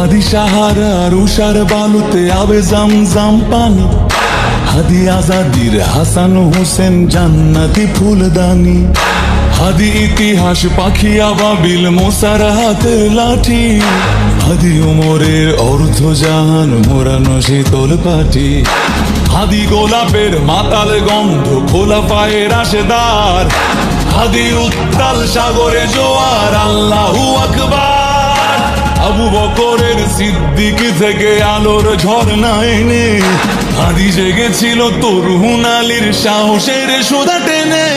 হাদি সাহারার উষার বালুতে আবে জামজাম পানি, হাদি আজাদির হাসান হোসেন জান্নাতি ফুলদানি, হাদি ইতিহাস পাখি আবাবিল মোসার হাতের লাঠি, হাদি উমরের অর্ধ জাহান মোরানো শীতল পাটি, হাদি গোলাপের মাতাল গন্ধ খোলা পায়ের রাশেদার, হাদি উত্তাল সাগরে জোয়ার আল্লাহু আকবার। আবু বকরের সিদ্দিক থেকে আলোর ঝর্ণা এনে হাদি জেগেছিল তরুণ আলীর সাহসের সুধা টেনে।